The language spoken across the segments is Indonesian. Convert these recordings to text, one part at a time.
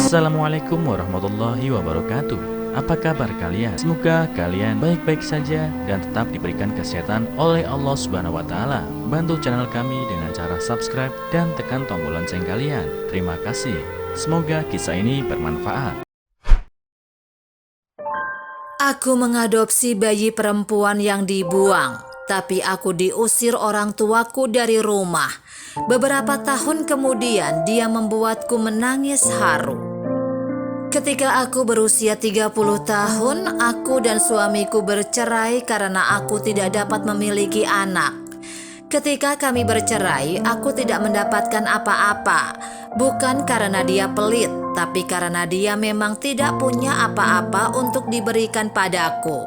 Assalamualaikum warahmatullahi wabarakatuh. Apa kabar kalian? Semoga kalian baik-baik saja dan tetap diberikan kesehatan oleh Allah Subhanahu wa taala. Bantu channel kami dengan cara subscribe dan tekan tombol lonceng kalian. Terima kasih. Semoga kisah ini bermanfaat. Aku mengadopsi bayi perempuan yang dibuang, tapi aku diusir orang tuaku dari rumah. Beberapa tahun kemudian dia membuatku menangis haru. Ketika aku berusia 30 tahun, aku dan suamiku bercerai karena aku tidak dapat memiliki anak. Ketika kami bercerai, aku tidak mendapatkan apa-apa. Bukan karena dia pelit, tapi karena dia memang tidak punya apa-apa untuk diberikan padaku.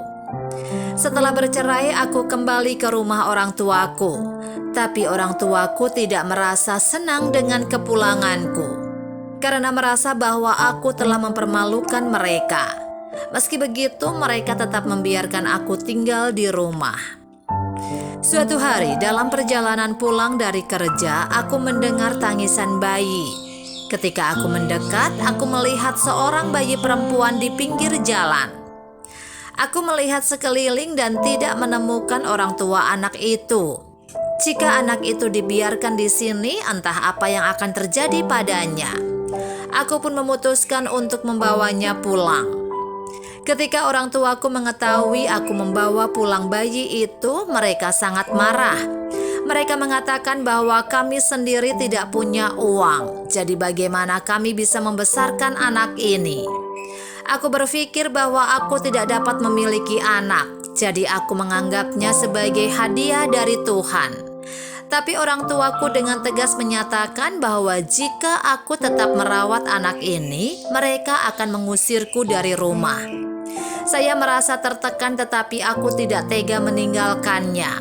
Setelah bercerai, aku kembali ke rumah orang tuaku. Tapi orang tuaku tidak merasa senang dengan kepulanganku, karena merasa bahwa aku telah mempermalukan mereka. Meski begitu, mereka tetap membiarkan aku tinggal di rumah. Suatu hari dalam perjalanan pulang dari kerja, aku mendengar tangisan bayi. Ketika aku mendekat, aku melihat seorang bayi perempuan di pinggir jalan. Aku melihat sekeliling dan tidak menemukan orang tua anak itu. Jika anak itu dibiarkan di sini, entah apa yang akan terjadi padanya. Aku pun memutuskan untuk membawanya pulang. Ketika orang tuaku mengetahui aku membawa pulang bayi itu, mereka sangat marah. Mereka mengatakan bahwa kami sendiri tidak punya uang. Jadi bagaimana kami bisa membesarkan anak ini? Aku berpikir bahwa aku tidak dapat memiliki anak. Jadi aku menganggapnya sebagai hadiah dari Tuhan. Tapi orang tuaku dengan tegas menyatakan bahwa jika aku tetap merawat anak ini, mereka akan mengusirku dari rumah. Saya merasa tertekan, tetapi aku tidak tega meninggalkannya.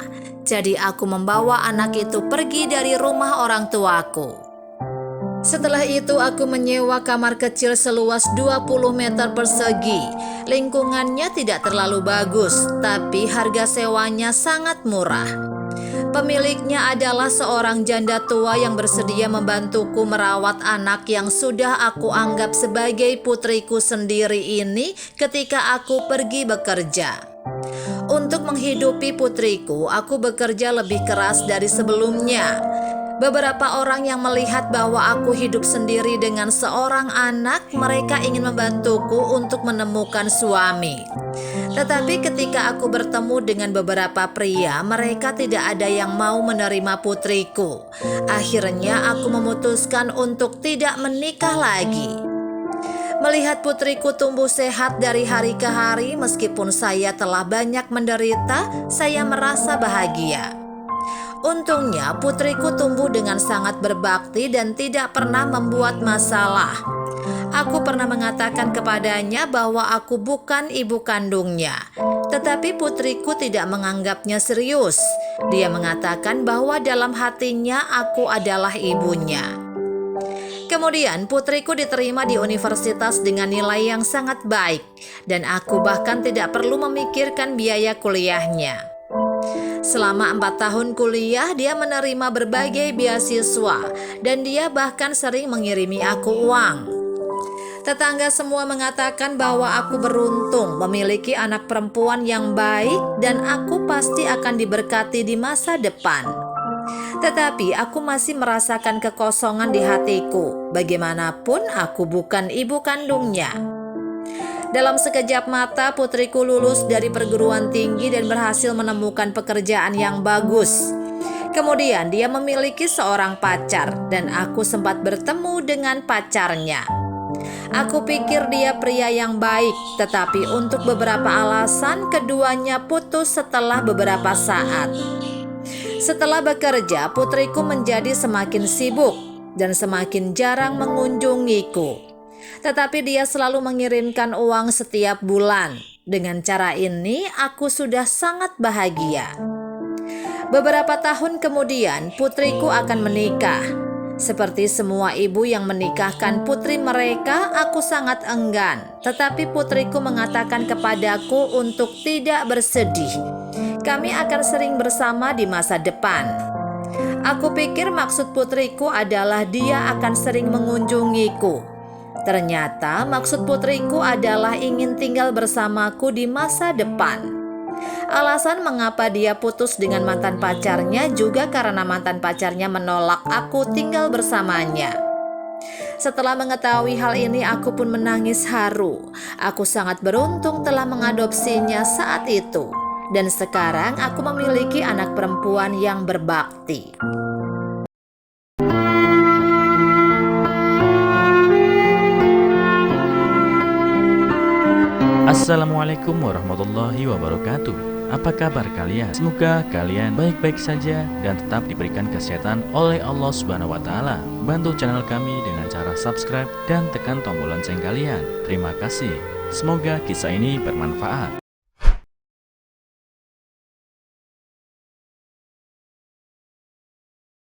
Jadi aku membawa anak itu pergi dari rumah orang tuaku. Setelah itu aku menyewa kamar kecil seluas 20 meter persegi. Lingkungannya tidak terlalu bagus, tapi harga sewanya sangat murah. Pemiliknya adalah seorang janda tua yang bersedia membantuku merawat anak yang sudah aku anggap sebagai putriku sendiri ini ketika aku pergi bekerja. Untuk menghidupi putriku, aku bekerja lebih keras dari sebelumnya. Beberapa orang yang melihat bahwa aku hidup sendiri dengan seorang anak, mereka ingin membantuku untuk menemukan suami. Tetapi ketika aku bertemu dengan beberapa pria, mereka tidak ada yang mau menerima putriku. Akhirnya aku memutuskan untuk tidak menikah lagi. Melihat putriku tumbuh sehat dari hari ke hari, meskipun saya telah banyak menderita, saya merasa bahagia. Untungnya putriku tumbuh dengan sangat berbakti dan tidak pernah membuat masalah. Aku pernah mengatakan kepadanya bahwa aku bukan ibu kandungnya, tetapi putriku tidak menganggapnya serius. Dia mengatakan bahwa dalam hatinya aku adalah ibunya. Kemudian putriku diterima di universitas dengan nilai yang sangat baik, dan aku bahkan tidak perlu memikirkan biaya kuliahnya. Selama 4 tahun kuliah, dia menerima berbagai beasiswa dan dia bahkan sering mengirimi aku uang. Tetangga semua mengatakan bahwa aku beruntung memiliki anak perempuan yang baik dan aku pasti akan diberkati di masa depan. Tetapi aku masih merasakan kekosongan di hatiku. Bagaimanapun aku bukan ibu kandungnya. Dalam sekejap mata, putriku lulus dari perguruan tinggi dan berhasil menemukan pekerjaan yang bagus. Kemudian dia memiliki seorang pacar dan aku sempat bertemu dengan pacarnya. Aku pikir dia pria yang baik, tetapi untuk beberapa alasan keduanya putus setelah beberapa saat. Setelah bekerja, putriku menjadi semakin sibuk dan semakin jarang mengunjungiku. Tetapi dia selalu mengirimkan uang setiap bulan. Dengan cara ini, aku sudah sangat bahagia. Beberapa tahun kemudian, putriku akan menikah. Seperti semua ibu yang menikahkan putri mereka, aku sangat enggan. Tetapi putriku mengatakan kepadaku untuk tidak bersedih. Kami akan sering bersama di masa depan. Aku pikir maksud putriku adalah dia akan sering mengunjungiku. Ternyata maksud putriku adalah ingin tinggal bersamaku di masa depan. Alasan mengapa dia putus dengan mantan pacarnya juga karena mantan pacarnya menolak aku tinggal bersamanya. Setelah mengetahui hal ini, aku pun menangis haru. Aku sangat beruntung telah mengadopsinya saat itu. Dan sekarang aku memiliki anak perempuan yang berbakti. Assalamualaikum warahmatullahi wabarakatuh. Apa kabar kalian? Semoga kalian baik-baik saja dan tetap diberikan kesehatan oleh Allah Subhanahu wa taala. Bantu channel kami dengan cara subscribe dan tekan tombol lonceng kalian. Terima kasih. Semoga kisah ini bermanfaat.